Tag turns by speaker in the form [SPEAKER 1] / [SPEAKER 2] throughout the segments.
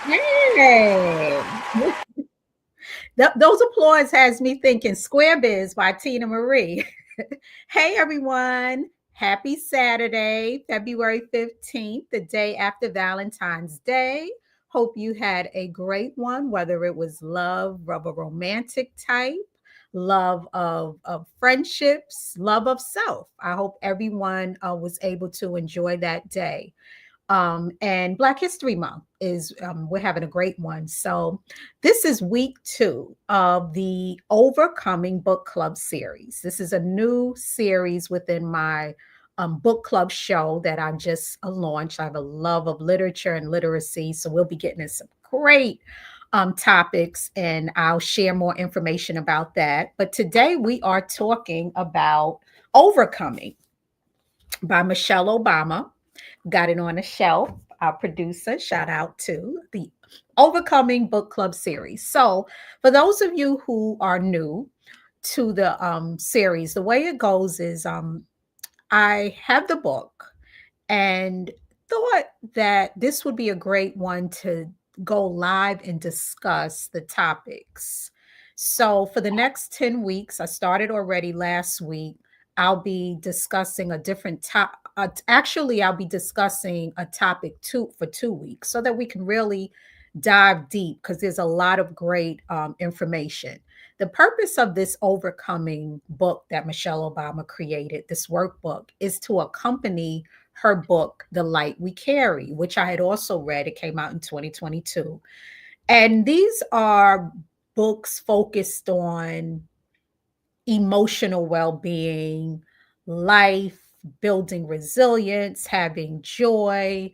[SPEAKER 1] Hey. Those applause has me thinking Square Biz by Tina Marie. Hey everyone. Happy Saturday, February 15th, the day after Valentine's Day. Hope you had a great one, whether it was love of a romantic type, love of friendships, love of self. I hope everyone was able to enjoy that day. And Black History Month is, we're having a great one. So, this is week 2 of the Overcoming Book Club series. This is a new series within my book club show that I just launched. I have a love of literature and literacy. So, we'll be getting into some great topics and I'll share more information about that. But today we are talking about Overcoming by Michelle Obama. Got it on a shelf. Our producer, shout out to the Overcoming Book Club series. So, for those of you who are new to the series, the way it goes is I have the book and thought that this would be a great one to go live and discuss the topics. So, for the next 10 weeks, I started already last week. I'll be discussing a different top. Actually, I'll be discussing a topic for 2 weeks so that we can really dive deep because there's a lot of great information. The purpose of this overcoming book that Michelle Obama created, this workbook, is to accompany her book, The Light We Carry, which I had also read. It came out in 2022. And these are books focused on emotional well being, life, building resilience, having joy,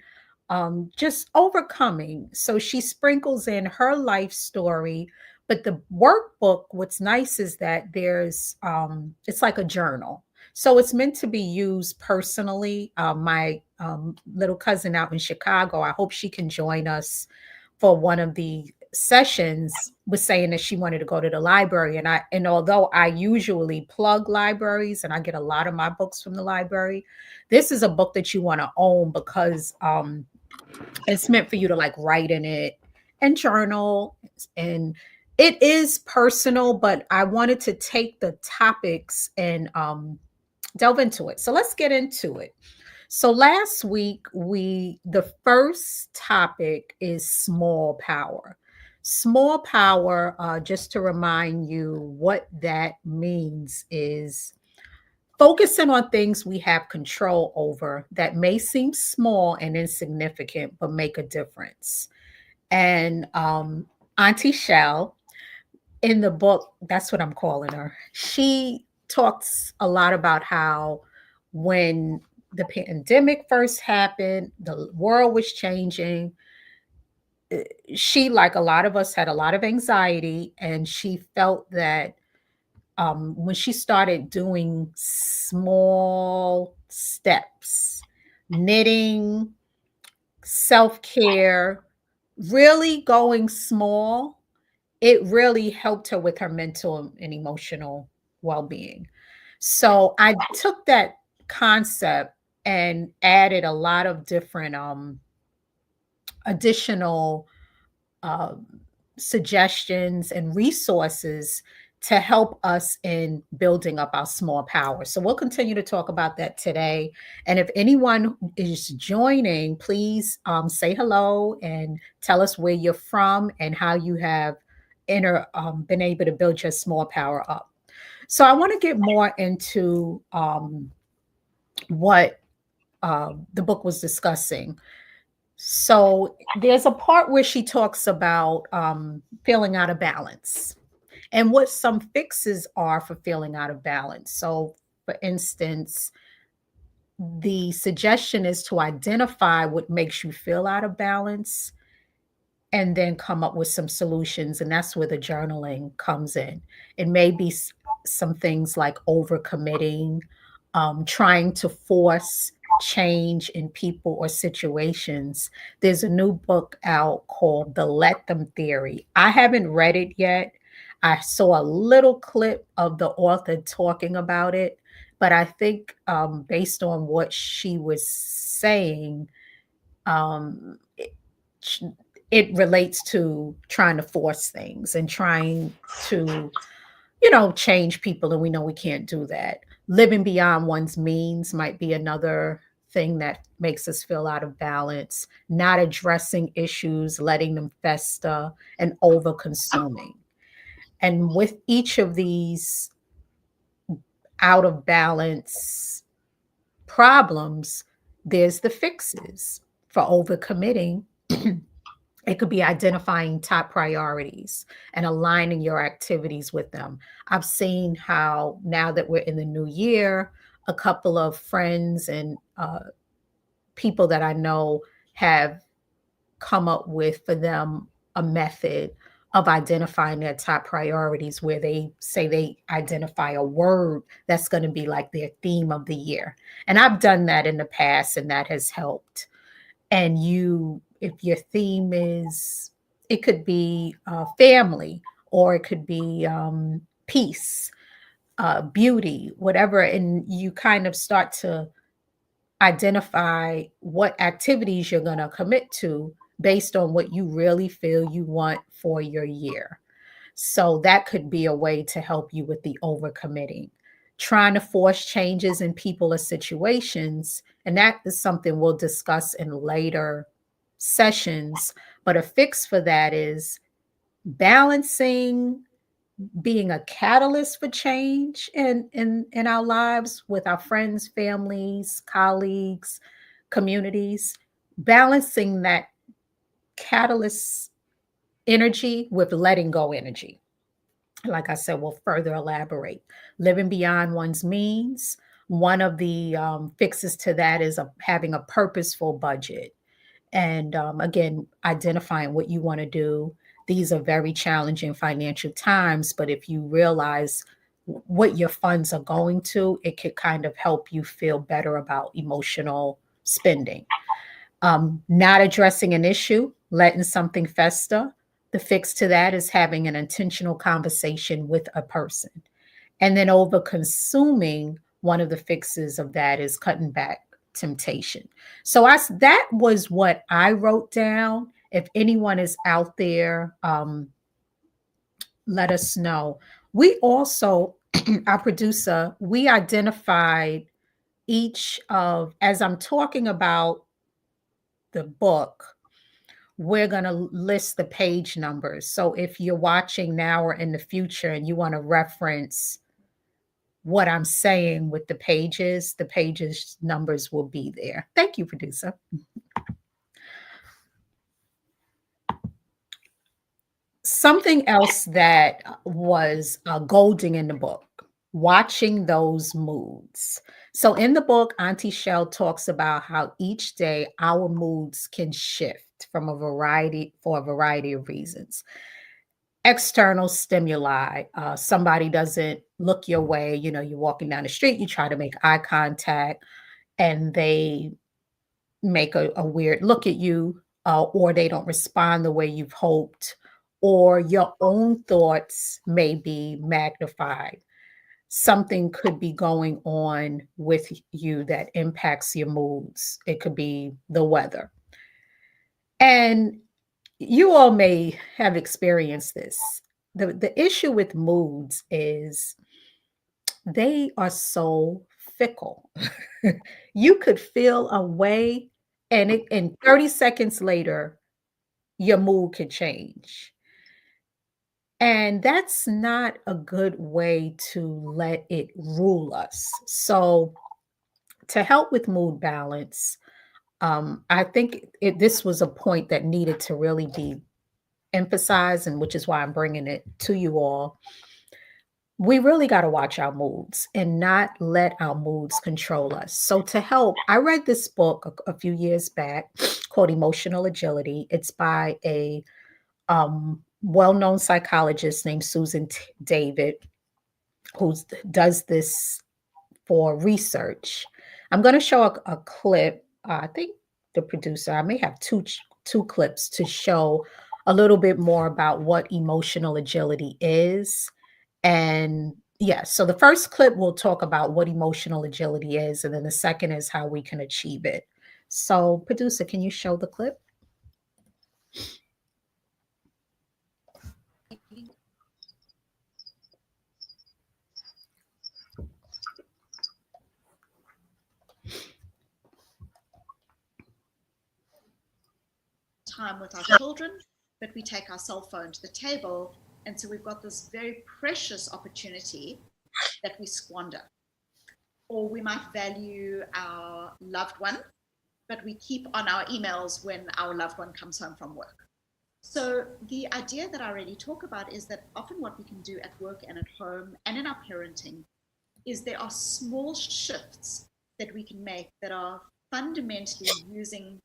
[SPEAKER 1] just overcoming. So she sprinkles in her life story. But the workbook, what's nice is that it's like a journal. So it's meant to be used personally. My little cousin out in Chicago, I hope she can join us for one of the sessions, was saying that she wanted to go to the library, and although I usually plug libraries and I get a lot of my books from the library, this is a book that you want to own because it's meant for you to like write in it and journal, and it is personal, but I wanted to take the topics and delve into it. So let's get into it. So last week, the first topic is small power. Small power, just to remind you what that means, is focusing on things we have control over that may seem small and insignificant, but make a difference. And Auntie Shell, in the book, that's what I'm calling her, she talks a lot about how when the pandemic first happened, the world was changing. She, like a lot of us, had a lot of anxiety, and she felt that when she started doing small steps, knitting, self care, really going small, it really helped her with her mental and emotional well being. So I took that concept and added a lot of different additional um, suggestions and resources to help us in building up our small power. So we'll continue to talk about that today. And if anyone is joining, please say hello and tell us where you're from and how you have been able to build your small power up. So I want to get more into what the book was discussing. So there's a part where she talks about feeling out of balance and what some fixes are for feeling out of balance. So, for instance, the suggestion is to identify what makes you feel out of balance and then come up with some solutions. And that's where the journaling comes in. It may be some things like overcommitting, trying to force change in people or situations. There's a new book out called The Let Them Theory. I haven't read it yet. I saw a little clip of the author talking about it, but I think based on what she was saying, um, it relates to trying to force things and trying to, change people. And we know we can't do that. Living beyond one's means might be another thing that makes us feel out of balance, not addressing issues, letting them fester, and over consuming. And with each of these out of balance problems, there's the fixes. For overcommitting, it could be identifying top priorities and aligning your activities with them. I've seen how now that we're in the new year, a couple of friends and people that I know have come up with for them a method of identifying their top priorities where they say they identify a word that's going to be like their theme of the year. And I've done that in the past and that has helped. And if your theme is, it could be family, or it could be peace, beauty, whatever. And you kind of start to identify what activities you're going to commit to based on what you really feel you want for your year. So that could be a way to help you with the overcommitting. Trying to force changes in people or situations, and that is something we'll discuss in later sessions. But a fix for that is balancing being a catalyst for change in our lives with our friends, families, colleagues, communities, balancing that catalyst energy with letting go energy. Like I said, we'll further elaborate. Living beyond one's means. One of the fixes to that is having a purposeful budget. And again, identifying what you want to do. These are very challenging financial times, but if you realize what your funds are going to, it could kind of help you feel better about emotional spending. Not addressing an issue, letting something fester. The fix to that is having an intentional conversation with a person. And then over consuming, one of the fixes of that is cutting back temptation. So that was what I wrote down. If anyone is out there, let us know. We also, our producer, we identified each of, as I'm talking about the book, we're going to list the page numbers. So if you're watching now or in the future and you want to reference what I'm saying with the pages numbers will be there. Thank you, producer. Something else that was golden in the book, watching those moods. So in the book, Auntie Shell talks about how each day our moods can shift for a variety of reasons. External stimuli, somebody doesn't look your way, you're walking down the street, you try to make eye contact, and they make a weird look at you, or they don't respond the way you've hoped, or your own thoughts may be magnified. Something could be going on with you that impacts your moods. It could be the weather. And you all may have experienced this. The issue with moods is they are so fickle. You could feel a way, and 30 seconds later, your mood could change. And that's not a good way to let it rule us. So, to help with mood balance, I think this was a point that needed to really be emphasized, and which is why I'm bringing it to you all. We really got to watch our moods and not let our moods control us. So, to help, I read this book a few years back called Emotional Agility. It's by a well known psychologist named Susan David, who does this for research. I'm going to show a clip. I think the producer, I may have two clips to show a little bit more about what emotional agility is. And yeah, so the first clip will talk about what emotional agility is, and then the second is how we can achieve it. So, producer, can you show the clip?
[SPEAKER 2] time with our children, but we take our cell phone to the table. And so we've got this very precious opportunity that we squander. Or we might value our loved one, but we keep on our emails when our loved one comes home from work. So the idea that I really talk about is that often what we can do at work and at home and in our parenting is there are small shifts that we can make that are fundamentally using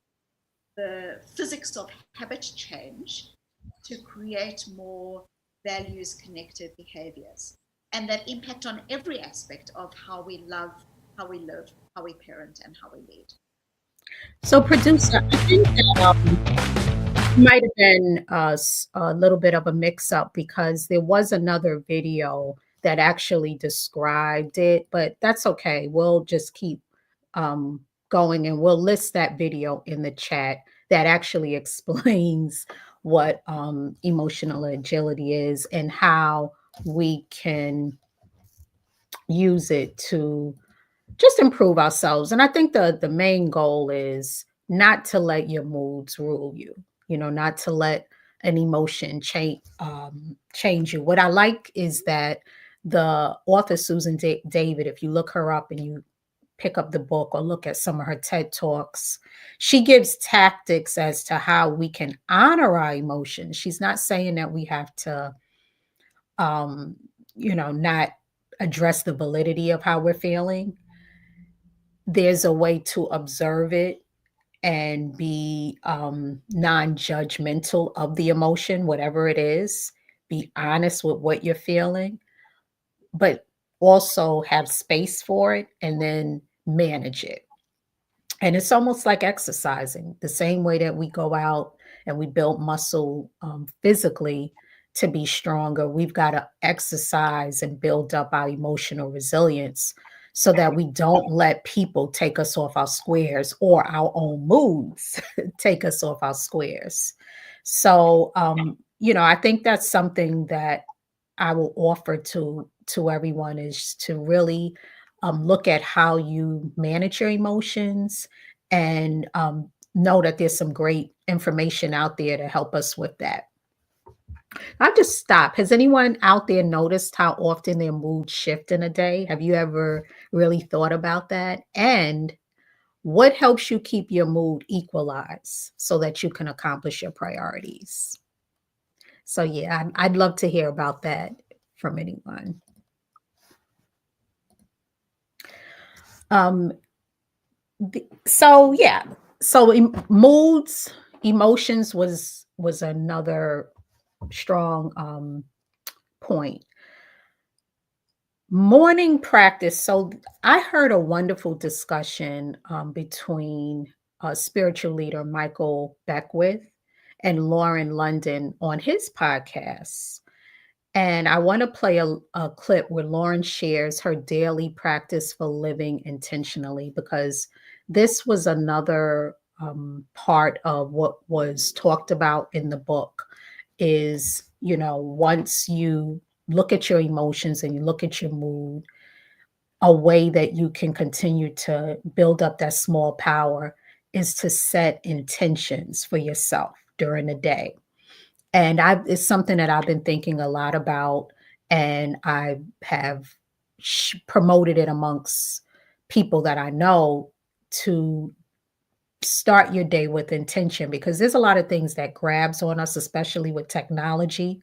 [SPEAKER 2] the physics of habit change to create more values connected behaviors, and that impact on every aspect of how we love, how we live, how we parent, and how we lead.
[SPEAKER 1] So, producer, I think that might have been a little bit of a mix up because there was another video that actually described it, but that's okay. We'll just keep um, going and we'll list that video in the chat that actually explains what emotional agility is and how we can use it to just improve ourselves. And I think the main goal is not to let your moods rule you. You know, not to let an emotion change you. What I like is that the author Susan David, if you look her up and you pick up the book or look at some of her TED talks, she gives tactics as to how we can honor our emotions. She's not saying that we have to, um, not address the validity of how we're feeling. There's a way to observe it and be non-judgmental of the emotion, whatever it is. Be honest with what you're feeling, but also have space for it and then manage it. And it's almost like exercising, the same way that we go out and we build muscle physically to be stronger. We've got to exercise and build up our emotional resilience so that we don't let people take us off our squares or our own moods take us off our squares. So, I think that's something that I will offer to everyone is to really look at how you manage your emotions and know that there's some great information out there to help us with that. I'll just stop. Has anyone out there noticed how often their mood shift in a day? Have you ever really thought about that? And what helps you keep your mood equalized so that you can accomplish your priorities? So yeah, I'd love to hear about that from anyone. Um, so yeah, so moods, emotions was another strong point. Morning practice. So I heard a wonderful discussion between spiritual leader Michael Beckwith and Lauren London on his podcast. And I want to play a clip where Lauren shares her daily practice for living intentionally, because this was another part of what was talked about in the book is, once you look at your emotions and you look at your mood, a way that you can continue to build up that small power is to set intentions for yourself during the day. And it's something that I've been thinking a lot about, and I have promoted it amongst people that I know to start your day with intention, because there's a lot of things that grabs on us, especially with technology,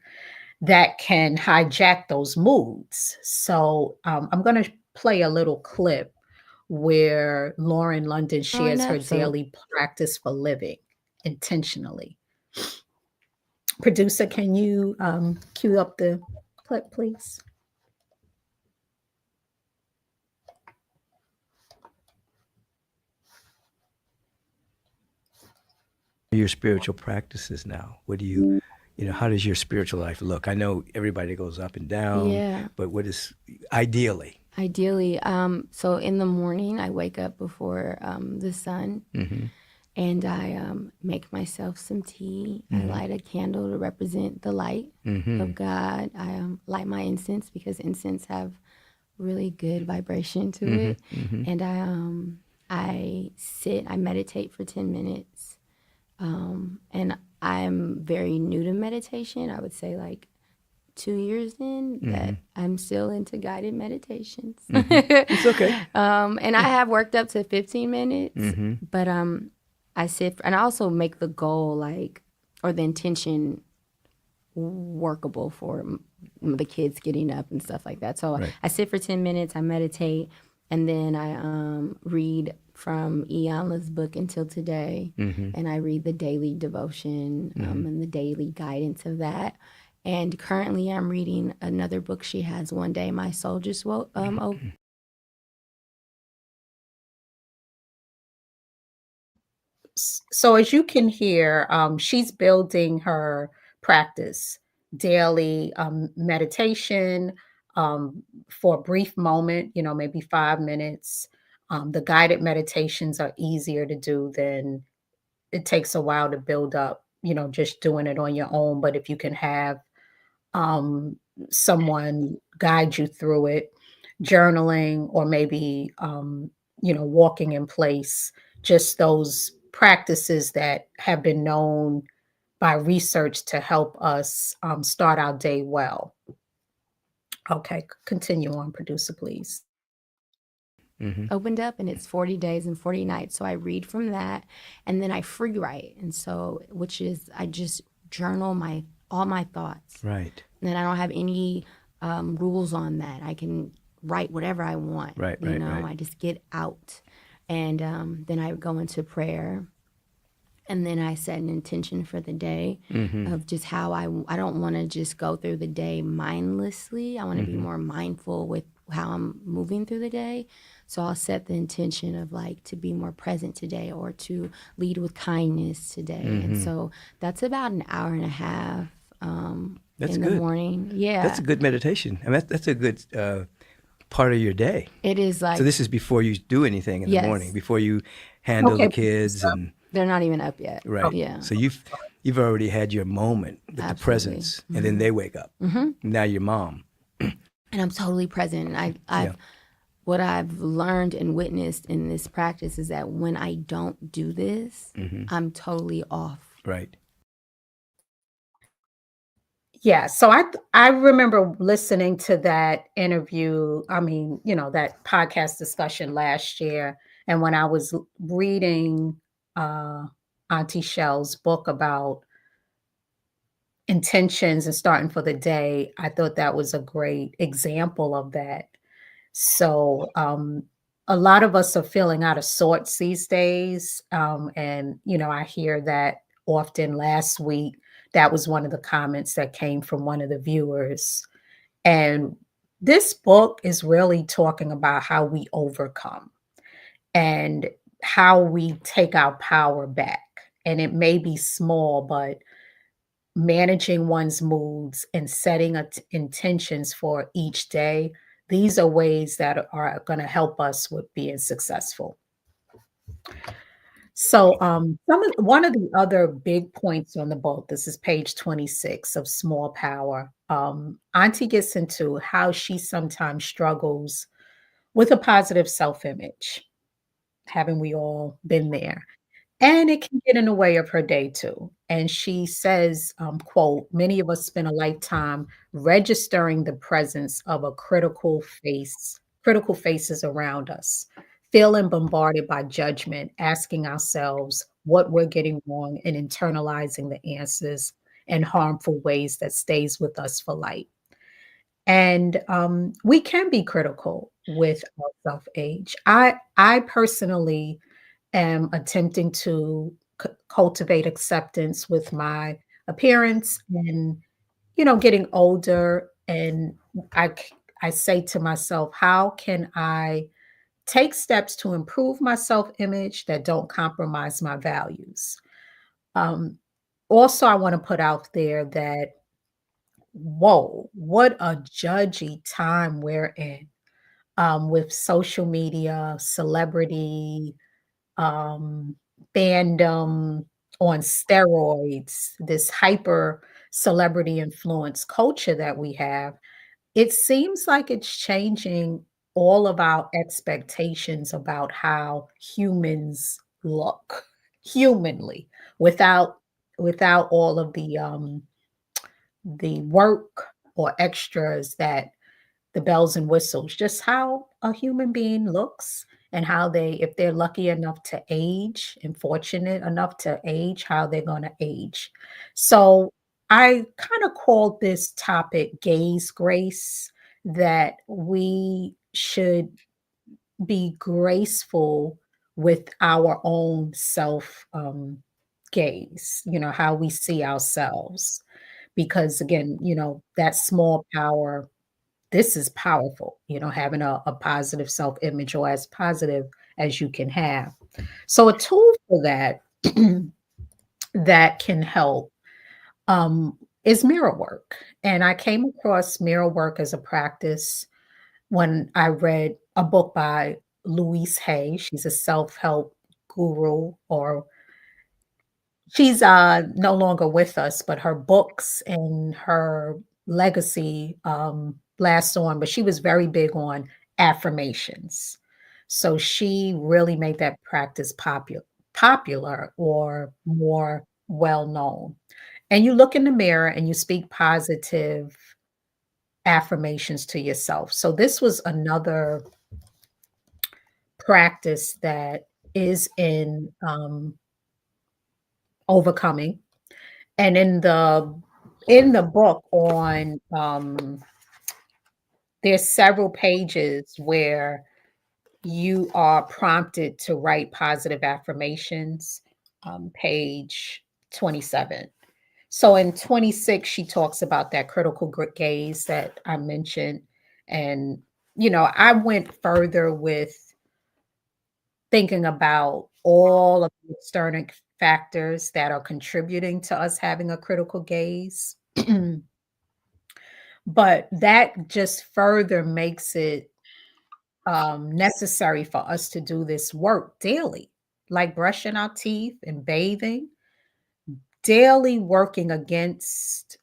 [SPEAKER 1] that can hijack those moods. So I'm going to play a little clip where Lauren London
[SPEAKER 3] Growing
[SPEAKER 1] shares her
[SPEAKER 3] up, so
[SPEAKER 1] daily practice for living intentionally. Producer, can you cue up the clip, please?
[SPEAKER 4] Your spiritual practices now? What do you, how does your spiritual life look? I know everybody goes up and down,
[SPEAKER 3] yeah,
[SPEAKER 4] but what is ideally?
[SPEAKER 3] ideally, so in the morning I wake up before the sun,
[SPEAKER 4] Mm-hmm.
[SPEAKER 3] and I make myself some tea. I
[SPEAKER 4] Mm-hmm.
[SPEAKER 3] light a candle to represent the light
[SPEAKER 4] Mm-hmm.
[SPEAKER 3] of God. I light my incense because incense have really good vibration to
[SPEAKER 4] Mm-hmm.
[SPEAKER 3] it,
[SPEAKER 4] Mm-hmm.
[SPEAKER 3] and I meditate for 10 minutes. And I'm very new to meditation. I would say like 2 years in
[SPEAKER 4] Mm-hmm.
[SPEAKER 3] that I'm still into guided meditations.
[SPEAKER 4] Mm-hmm. It's okay.
[SPEAKER 3] And I have worked up to 15 minutes,
[SPEAKER 4] Mm-hmm.
[SPEAKER 3] but I sit and I also make the goal like or the intention workable for the kids getting up and stuff like that. So
[SPEAKER 4] Right.
[SPEAKER 3] I sit for 10 minutes, I meditate, and then I read from Ianla's book Until Today,
[SPEAKER 4] Mm-hmm.
[SPEAKER 3] and I read the daily devotion
[SPEAKER 4] Mm-hmm.
[SPEAKER 3] and the daily guidance of that. And currently, I'm reading another book she has. One day, my soul just
[SPEAKER 1] So as you can hear, she's building her practice daily meditation for a brief moment, maybe 5 minutes. The guided meditations are easier to do than it takes a while to build up, just doing it on your own. But if you can have um, someone guide you through it, journaling, or maybe, walking in place, just those practices that have been known by research to help us start our day well. Okay, continue on, producer, please.
[SPEAKER 4] Mm-hmm.
[SPEAKER 3] opened up, and it's 40 days and 40 nights. So I read from that, and then I free write. And so, which is, I just journal all my thoughts.
[SPEAKER 4] Right.
[SPEAKER 3] And I don't have any rules on that. I can write whatever I want.
[SPEAKER 4] Right.
[SPEAKER 3] You
[SPEAKER 4] Right.
[SPEAKER 3] know,
[SPEAKER 4] Right.
[SPEAKER 3] I just get out. And then I go into prayer. And then I set an intention for the day
[SPEAKER 4] Mm-hmm.
[SPEAKER 3] of just how I don't want to just go through the day mindlessly. I want to be
[SPEAKER 4] Mm-hmm.
[SPEAKER 3] more mindful with how I'm moving through the day. So I'll set the intention of like to be more present today or to lead with kindness today. And
[SPEAKER 4] Mm-hmm.
[SPEAKER 3] so that's about an hour and a half
[SPEAKER 4] That's
[SPEAKER 3] in the
[SPEAKER 4] good.
[SPEAKER 3] morning.
[SPEAKER 4] That's
[SPEAKER 3] Yeah.
[SPEAKER 4] a good meditation. I mean, that's a good part of your day.
[SPEAKER 3] It is
[SPEAKER 4] So
[SPEAKER 3] like,
[SPEAKER 4] this is before you do anything in the morning,
[SPEAKER 3] yes,
[SPEAKER 4] before you handle the
[SPEAKER 1] Okay,
[SPEAKER 4] kids and
[SPEAKER 3] they're not even up yet.
[SPEAKER 4] right.
[SPEAKER 1] okay.
[SPEAKER 3] Yeah,
[SPEAKER 4] So you've already had your moment with the
[SPEAKER 3] absolutely.
[SPEAKER 4] presence, and then they wake up. Now you're mom.
[SPEAKER 3] And I'm totally present. And
[SPEAKER 4] Yeah.
[SPEAKER 3] what I've learned and witnessed in this practice is that when I don't do this,
[SPEAKER 4] Mm-hmm.
[SPEAKER 3] I'm totally off.
[SPEAKER 4] Right.
[SPEAKER 1] Yeah, so I remember listening to that interview, I mean, that podcast discussion last year, and when I was reading uh Auntie Shell's book about intentions and starting for the day, I thought that was a great example of that. So, a lot of us are feeling out of sorts these days. And, I hear that often. Last week, that was one of the comments that came from one of the viewers. And this book is really talking about how we overcome and how we take our power back. And it may be small, but managing one's moods and setting intentions for each day, these are ways that are going to help us with being successful. So, one of the other big points on the book, this is page 26 of Small Power. Auntie gets into how she sometimes struggles with a positive self image. Haven't we all been there? And it can get in the way of her day too. And she says, quote, many of us spend a lifetime registering the presence of a critical faces around us, feeling bombarded by judgment, asking ourselves what we're getting wrong and internalizing the answers in harmful ways that stays with us for life. And we can be critical with our self-age. I personally am attempting to cultivate acceptance with my appearance and, getting older. And I, c- I say to myself, how can I take steps to improve my self image that don't compromise my values? Um, Also, I want to put out there that, whoa, what a judgy time we're in with social media, celebrity, um, fandom on steroids, this hyper celebrity influence culture that we have. It seems like it's changing all of our expectations about how humans look. humanly, without all of the work or extras, that the bells and whistles, just how a human being looks, and how they, if they're lucky enough to age and fortunate enough to age, how they're going to age. So I kind of called this topic gaze grace, that we should be graceful with our own self gaze, how we see ourselves. Because again, that small power, this is powerful, having a positive self image, or as positive as you can have. So, a tool for that that can help is mirror work. And I came across mirror work as a practice when I read a book by Louise Hay. She's a self help guru, or she's no longer with us, but her books and her legacy last on. But she was very big on affirmations. So she really made that practice popular, or more well known. And you look in the mirror and you speak positive affirmations to yourself. So this was another practice that is in overcoming. And in the book, on there's several pages where you are prompted to write positive affirmations. Page 27. So in 26, she talks about that critical gaze that I mentioned. And I went further with thinking about all of the external factors that are contributing to us having a critical gaze. But that just further makes it necessary for us to do this work daily, like brushing our teeth and bathing, daily working against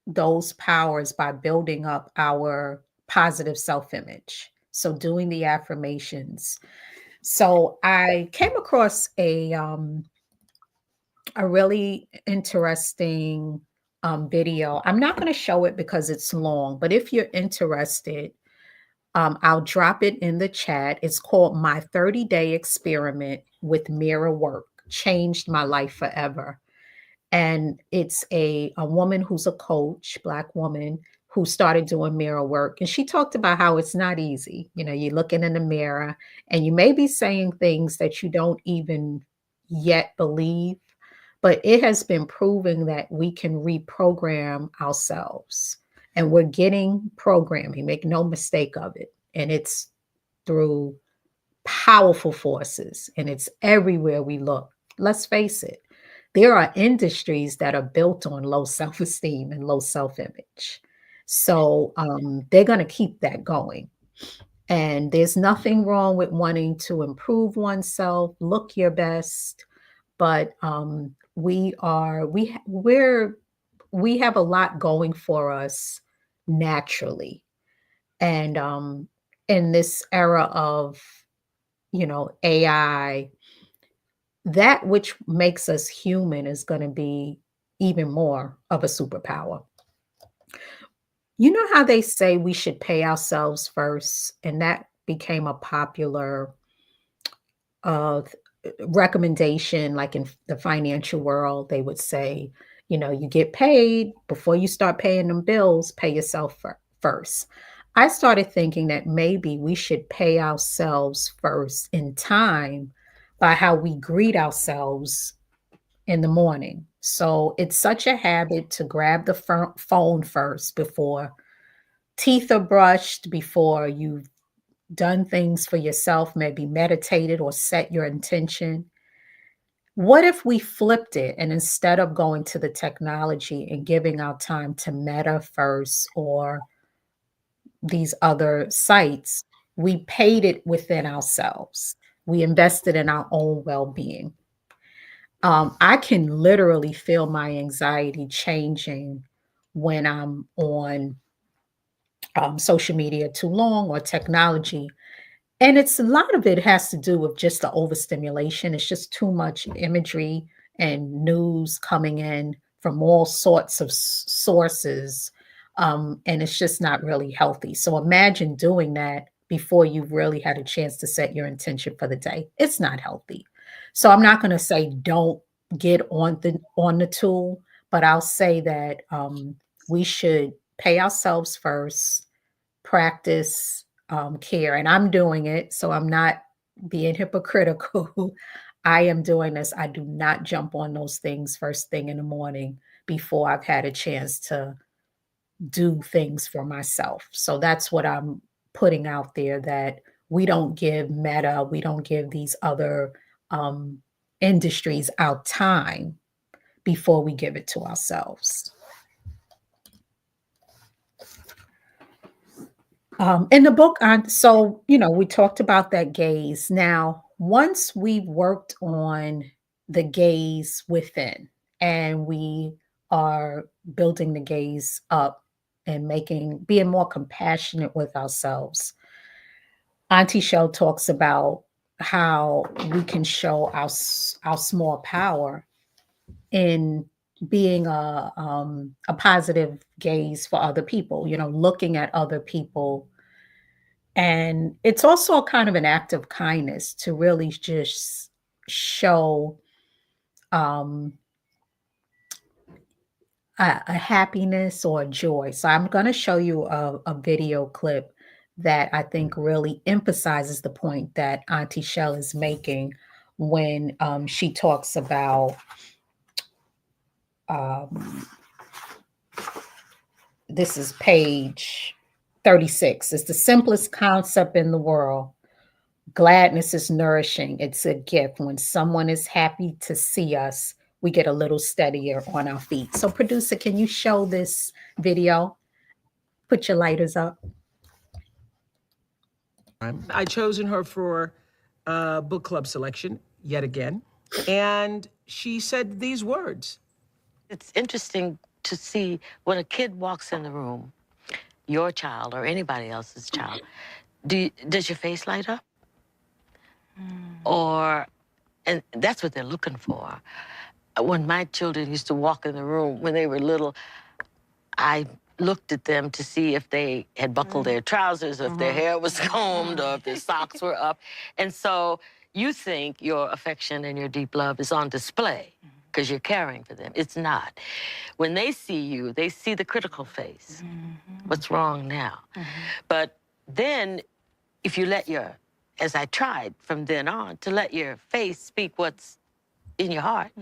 [SPEAKER 1] those powers by building up our positive self image. So, doing the affirmations. So, I came across a really interesting video. I'm not going to show it because it's long, but if you're interested, I'll drop it in the chat. It's called My 30-Day Experiment with Mirror Work Changed My Life Forever. And it's a woman who's a coach, Black woman, who started doing mirror work. And she talked about how it's not easy. You're looking in the mirror and you may be saying things that you don't even yet believe, but it has been proven that we can reprogram ourselves. And we're getting programming, make no mistake of it. And it's through powerful forces, and it's everywhere we look. Let's face it, there are industries that are built on low self esteem and low self image. So they're going to keep that going. And there's nothing wrong with wanting to improve oneself, look your best, but we have a lot going for us naturally. And in this era of AI, that which makes us human is going to be even more of a superpower. You know how they say we should pay ourselves first, and that became a popular uh, recommendation, like in the financial world, they would say, you get paid before you start paying them bills, pay yourself first. I started thinking that maybe we should pay ourselves first in time by how we greet ourselves in the morning. So it's such a habit to grab the phone first, before teeth are brushed, before you've done things for yourself, maybe meditated or set your intention. What if we flipped it, and instead of going to the technology and giving our time to Meta first, or these other sites, we paid it within ourselves? We invested in our own well being. I can literally feel my anxiety changing when I'm on social media too long, or technology. And it's a lot of it has to do with just the overstimulation. It's just too much imagery and news coming in from all sorts of sources. And it's just not really healthy. So imagine doing that before you've really had a chance to set your intention for the day. It's not healthy. So I'm not going to say don't get on the tool, but I'll say that we should pay ourselves first, practice care. And I'm doing it, so I'm not being hypocritical. I am doing this. I do not jump on those things first thing in the morning before I've had a chance to do things for myself. So that's what I'm putting out there, that we don't give Meta, we don't give these other um, industries our time before we give it to ourselves. In the book, so we talked about that gaze. Now, once we've worked on the gaze within, and we are building the gaze up and being more compassionate with ourselves, Auntie Shell talks about how we can show our small power in being a positive gaze for other people. Looking at other people, and it's also kind of an act of kindness to really just show um, a happiness or a joy. So I'm going to show you a video clip that I think really emphasizes the point that Auntie Shell is making when she talks about um, this is page 36. It's the simplest concept in the world. Gladness is nourishing. It's a gift. When someone is happy to see us, we get a little steadier on our feet. So, producer, can you show this video? Put your lighters up.
[SPEAKER 5] I chosen her for book club selection yet again. And she said these words.
[SPEAKER 6] It's interesting to see when a kid walks in the room, your child or anybody else's child, does your face light up? And that's what they're looking for. When my children used to walk in the room when they were little, I looked at them to see if they had buckled their trousers, or if their hair was combed, or if their socks were up. And so you think your affection and your deep love is on display because you're caring for them. It's not. When they see you, they see the critical face. What's wrong now? But then if you let as I tried from then on, to let your face speak what's in your heart,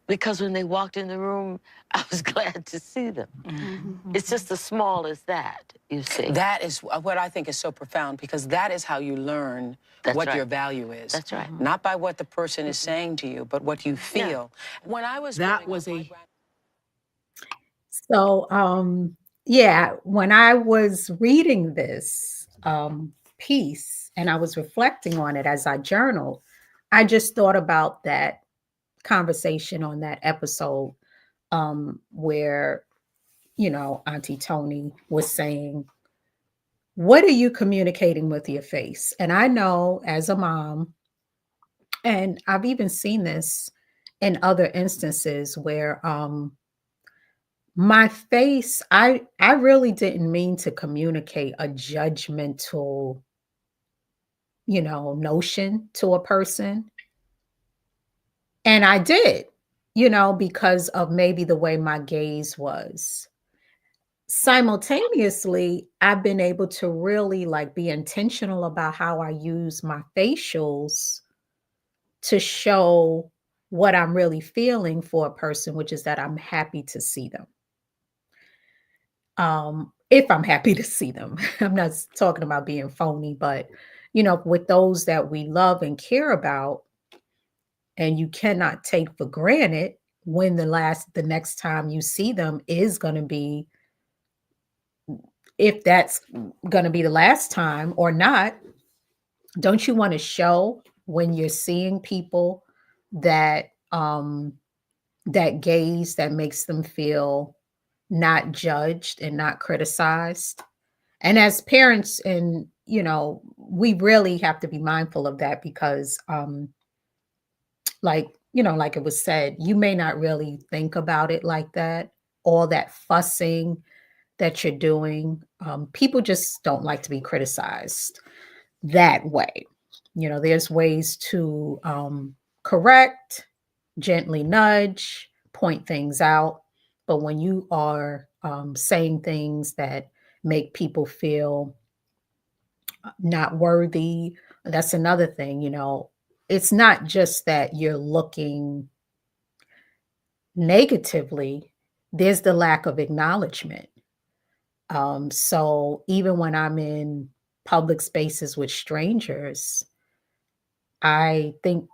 [SPEAKER 6] because when they walked in the room, I was glad to see them. It's just as small as that, you see.
[SPEAKER 7] That is what I think is so profound, because that is how you learn what your value is.
[SPEAKER 6] That's right.
[SPEAKER 7] Not by what the person is saying to you, but what you feel. Yeah. When I was
[SPEAKER 5] That was a...
[SPEAKER 1] So, yeah, when I was reading this piece and I was reflecting on it as I journaled, I just thought about that conversation on that episode where, Auntie Tony was saying, what are you communicating with your face? And I know as a mom, and I've even seen this in other instances where my face, I really didn't mean to communicate a judgmental, notion to a person. And I did, because of maybe the way my gaze was. Simultaneously, I've been able to really be intentional about how I use my facials to show what I'm really feeling for a person, which is that I'm happy to see them. If I'm happy to see them. I'm not talking about being phony, but with those that we love and care about, and you cannot take for granted when the next time you see them is going to be, if that's going to be the last time or not. Don't you want to show when you're seeing people that that gaze that makes them feel not judged and not criticized? And as parents, and we really have to be mindful of that because, like it was said, you may not really think about it like that. All that fussing that you're doing, people just don't like to be criticized that way. There's ways to correct, gently nudge, point things out. But when you are saying things that make people feel not worthy, that's another thing. It's not just that you're looking negatively, there's the lack of acknowledgement. So even when I'm in public spaces with strangers, I think,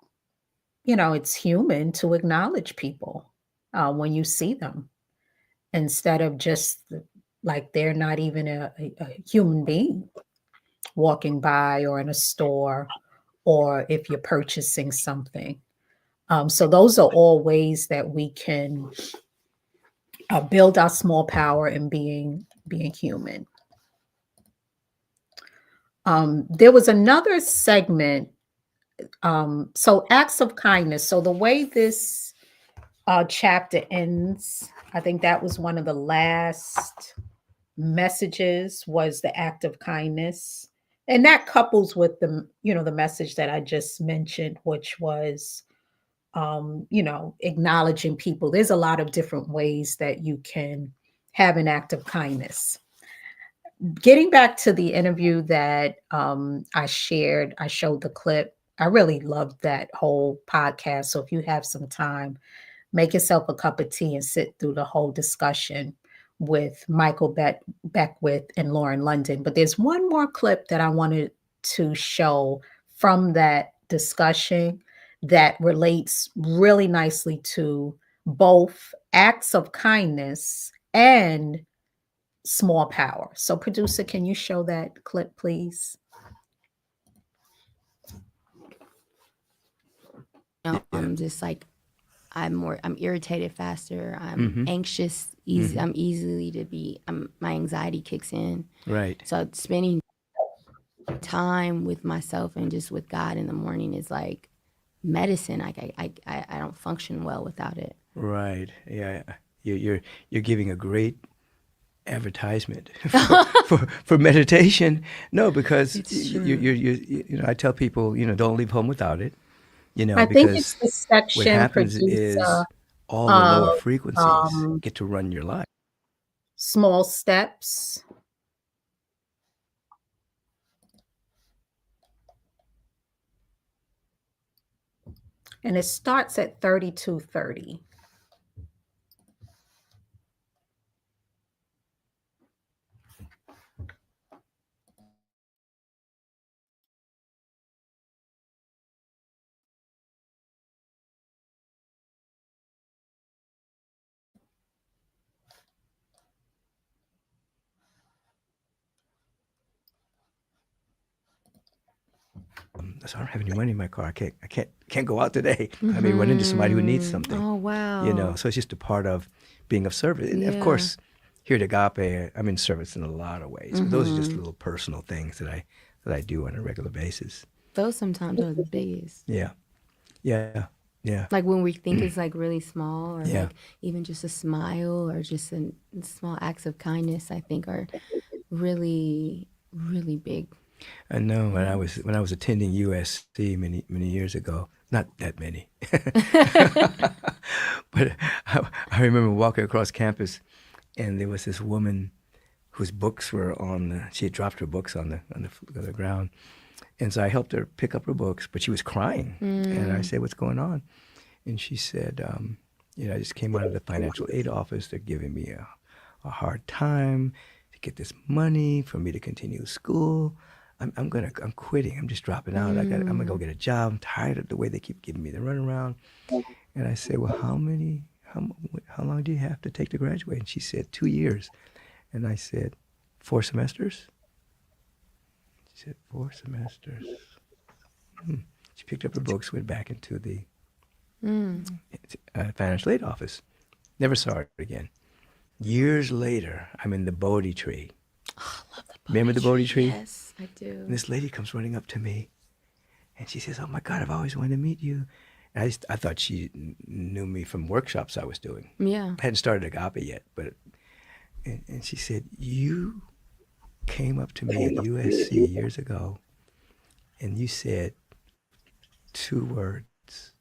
[SPEAKER 1] it's human to acknowledge people when you see them instead of just like they're not even a human being walking by or in a store or if you're purchasing something. So those are all ways that we can build our small power in being human. There was another segment. So acts of kindness. So the way this chapter ends, I think that was one of the last messages was the act of kindness. And that couples with the message that I just mentioned, which was, acknowledging people. There's a lot of different ways that you can have an act of kindness. Getting back to the interview that I shared, I showed the clip. I really loved that whole podcast. So if you have some time, make yourself a cup of tea and sit through the whole discussion with Michael Beckwith and Lauren London. But there's one more clip that I wanted to show from that discussion that relates really nicely to both acts of kindness and small power. So, producer, can you show that clip, please?
[SPEAKER 3] I'm just like, I'm irritated faster. I'm anxious, easy. I'm easily to be, my anxiety kicks in.
[SPEAKER 4] Right.
[SPEAKER 3] So spending time with myself and just with God in the morning is like medicine. I don't function well without it.
[SPEAKER 4] Right. Yeah. You're giving a great advertisement for meditation. No, because I tell people, don't leave home without it.
[SPEAKER 1] I think it's
[SPEAKER 4] Because
[SPEAKER 1] the
[SPEAKER 4] what
[SPEAKER 1] section
[SPEAKER 4] happens
[SPEAKER 1] producer
[SPEAKER 4] is all the lower
[SPEAKER 1] of
[SPEAKER 4] frequencies get to run your life.
[SPEAKER 1] small steps. And it starts at 32:30.
[SPEAKER 4] So I don't have any money in my car. I can't go out today. I may run into somebody who needs something.
[SPEAKER 3] Oh, wow.
[SPEAKER 4] So it's just a part of being of service. And of course, here at Agape, I'm in service in a lot of ways. But those are just little personal things that I do on a regular basis.
[SPEAKER 3] Those sometimes are the biggest.
[SPEAKER 4] Yeah.
[SPEAKER 3] Like when we think it's like really small, or
[SPEAKER 4] Yeah.
[SPEAKER 3] like even just a smile or just small acts of kindness, I think are really, really big.
[SPEAKER 4] I know when I was attending USC many years ago, not that many, but I remember walking across campus, and there was this woman whose books were she had dropped her books on the ground, and so I helped her pick up her books, but she was crying, and I said, "What's going on?" And she said, "I just came out of the financial aid office. They're giving me a hard time to get this money for me to continue school. I'm quitting. I'm just dropping out. I'm gonna go get a job. I'm tired of the way they keep giving me the runaround." And I said, "Well, how long do you have to take to graduate?" And she said, 2 years. And I said, 4 semesters? She said, 4 semesters. She picked up her books, went back into the financial aid office. Never saw her again. Years later, I'm in the Bodhi tree.
[SPEAKER 3] Oh, I love the
[SPEAKER 4] Remember the Bodhi tree?
[SPEAKER 3] Yes, I do.
[SPEAKER 4] And this lady comes running up to me, and she says, "Oh my God, I've always wanted to meet you." And I thought she knew me from workshops I was doing.
[SPEAKER 3] Yeah.
[SPEAKER 4] I hadn't started Agape yet, but and she said, "You came up to me at USC years ago, and you said 2 words,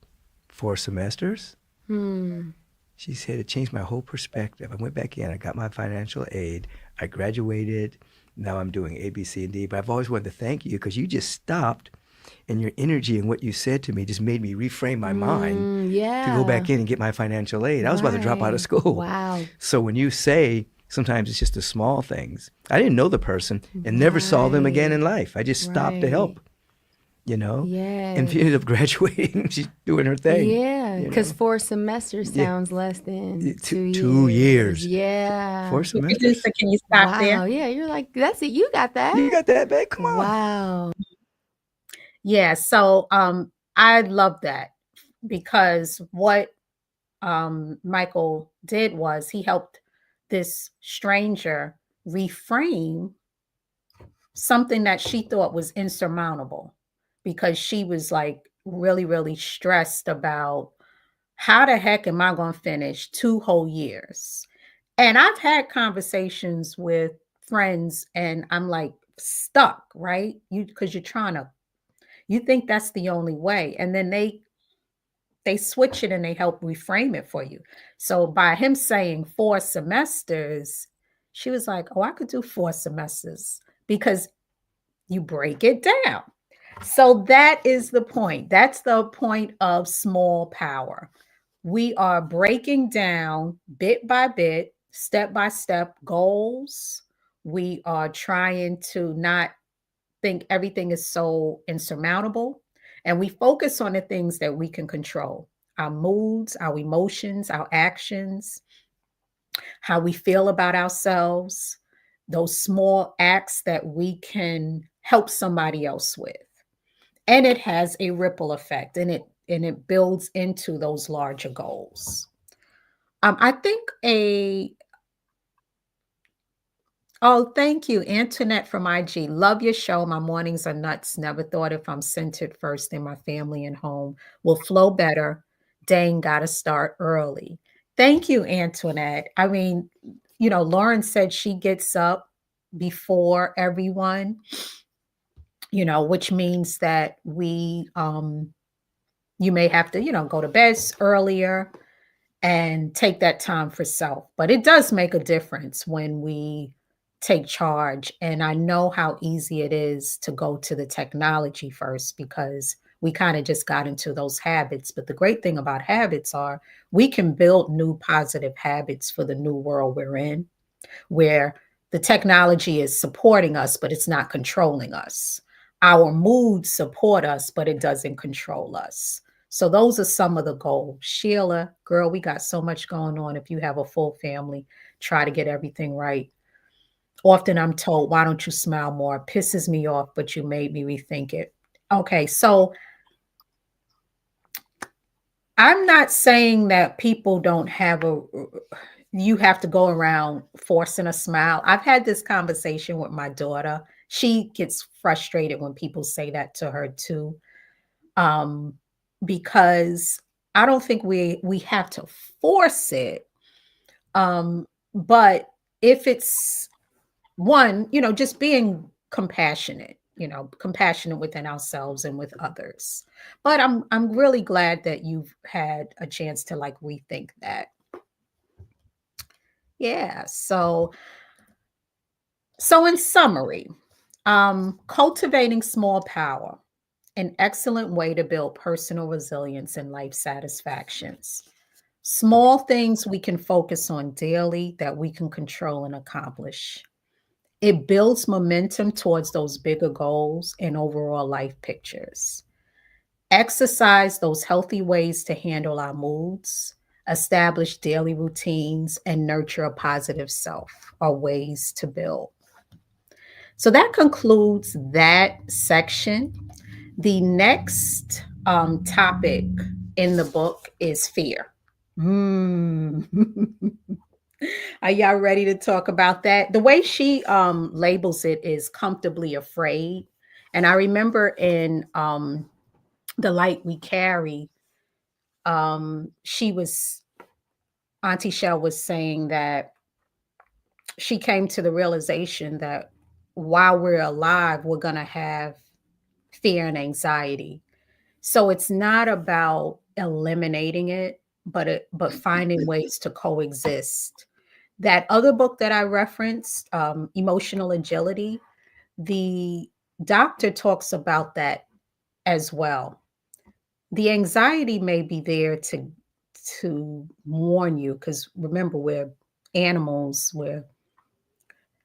[SPEAKER 4] 4 semesters." She said, "It changed my whole perspective. I went back in, I got my financial aid, I graduated, now I'm doing A, B, C, and D, but I've always wanted to thank you because you just stopped, and your energy and what you said to me just made me reframe my mind
[SPEAKER 3] Yeah.
[SPEAKER 4] to go back in and get my financial aid. I was about to drop out of school."
[SPEAKER 3] Wow.
[SPEAKER 4] So when you say sometimes it's just the small things, I didn't know the person and never saw them again in life. I just stopped to help, And she ended up graduating. She's doing her thing.
[SPEAKER 3] Yeah, because 4 semesters sounds less than 2 years.
[SPEAKER 4] 2 years.
[SPEAKER 3] Yeah.
[SPEAKER 4] 4 semesters.
[SPEAKER 1] Producer, can you stop there?
[SPEAKER 3] Wow. Yeah, you're like, that's it. You got that.
[SPEAKER 4] You got that, babe? Come on.
[SPEAKER 3] Wow.
[SPEAKER 1] Yeah, so I love that because what Michael did was he helped this stranger reframe something that she thought was insurmountable because she was like really, really stressed about how the heck am I going to finish 2 whole years? And I've had conversations with friends and I'm like stuck, right? Because you think that's the only way. And then they switch it and they help reframe it for you. So by him saying 4 semesters, she was like, "Oh, I could do 4 semesters," because you break it down. So that is the point. That's the point of small power. We are breaking down bit by bit, step by step goals. We are trying to not think everything is so insurmountable. And we focus on the things that we can control: our moods, our emotions, our actions, how we feel about ourselves, those small acts that we can help somebody else with. And it has a ripple effect and it builds into those larger goals. I think Oh, thank you, Antoinette from IG. Love your show. My mornings are nuts. Never thought if I'm centered first in my family and home will flow better. Dang, gotta start early. Thank you, Antoinette. I mean, Lauren said she gets up before everyone, which means that you may have to, go to bed earlier and take that time for self. But it does make a difference when we take charge. And I know how easy it is to go to the technology first because we kind of just got into those habits. But the great thing about habits are we can build new positive habits for the new world we're in, where the technology is supporting us, but it's not controlling us. Our moods support us, but it doesn't control us. So those are some of the goals. Sheila, girl, we got so much going on. If you have a full family, try to get everything right. Often I'm told, why don't you smile more? It pisses me off, but you made me rethink it. Okay, so I'm not saying that people don't you have to go around forcing a smile. I've had this conversation with my daughter. She gets frustrated when people say that to her too. Because I don't think we have to force it. But if it's one, just being compassionate, compassionate within ourselves and with others. But I'm really glad that you've had a chance to like rethink that. Yeah. So in summary, cultivating small power, an excellent way to build personal resilience and life satisfactions. Small things we can focus on daily that we can control and accomplish. It builds momentum towards those bigger goals and overall life pictures. Exercise those healthy ways to handle our moods, establish daily routines, and nurture a positive self are ways to build. So that concludes that section. The next topic in the book is fear. Are y'all ready to talk about that? The way she labels it is comfortably afraid. And I remember in The Light We Carry, she was Auntie Shell was saying that she came to the realization that while we're alive, we're gonna have fear and anxiety. So it's not about eliminating it, but finding ways to coexist. That other book that I referenced, Emotional Agility, the doctor talks about that as well. The anxiety may be there to warn you, because remember, we're animals. We're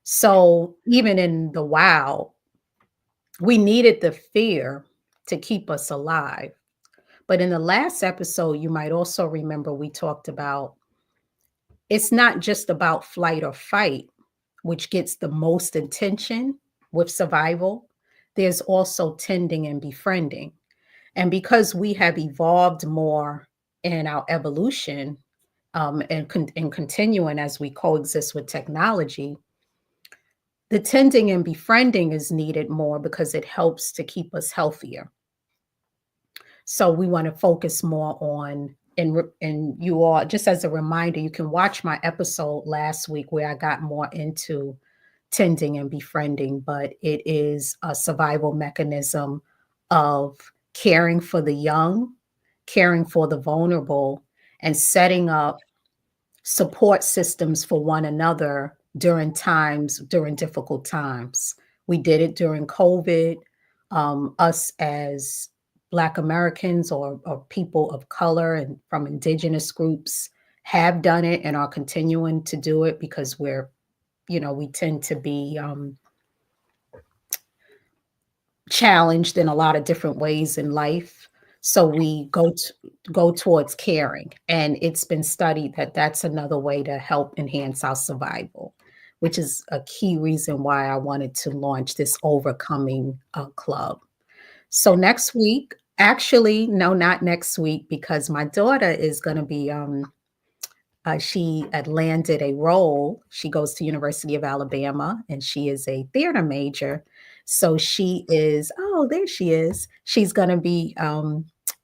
[SPEAKER 1] so even in the wild, we needed the fear to keep us alive. But in the last episode, you might also remember we talked about it's not just about flight or fight, which gets the most attention with survival. There's also tending and befriending. And because we have evolved more in our evolution, and continuing as we coexist with technology, the tending and befriending is needed more because it helps to keep us healthier. So we want to focus more on and you all, just as a reminder, you can watch my episode last week where I got more into tending and befriending, but it is a survival mechanism of caring for the young, caring for the vulnerable, and setting up support systems for one another during difficult times. We did it during COVID. Us as Black Americans or people of color and from indigenous groups have done it and are continuing to do it because we tend to be challenged in a lot of different ways in life. So we go towards caring, and it's been studied that that's another way to help enhance our survival, which is a key reason why I wanted to launch this overcoming club. So next week, actually, no, not next week, because my daughter is going to be she had landed a role. She goes to University of Alabama, and she is a theater major. So she is, oh, there she is. She's going to be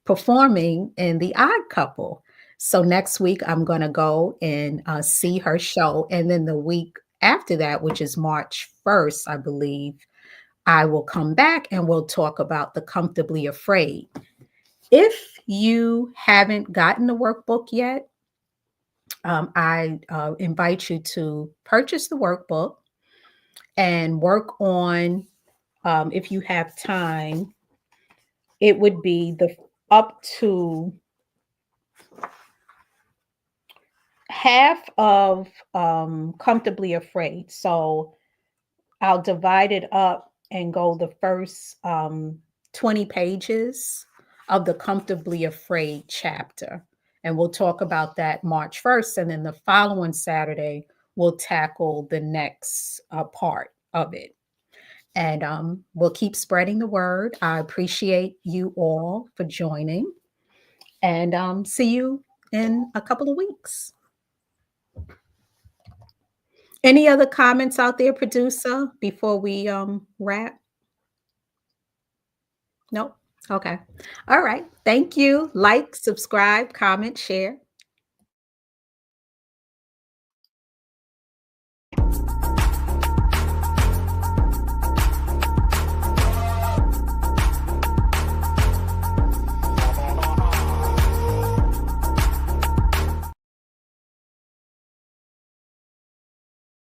[SPEAKER 1] performing in The Odd Couple. So next week, I'm going to go and see her show. And then the week after that, which is March 1st, I believe, I will come back and we'll talk about The Comfortably Afraid. If you haven't gotten the workbook yet, I invite you to purchase the workbook and work on, if you have time, it would be the up to half of Comfortably Afraid. So I'll divide it up and go the first 20 pages of the Comfortably Afraid chapter. And we'll talk about that March 1st. And then the following Saturday, we'll tackle the next part of it. And we'll keep spreading the word. I appreciate you all for joining. And see you in a couple of weeks. Any other comments out there, producer, before we wrap? Nope. Okay. All right. Thank you. Like, subscribe, comment, share.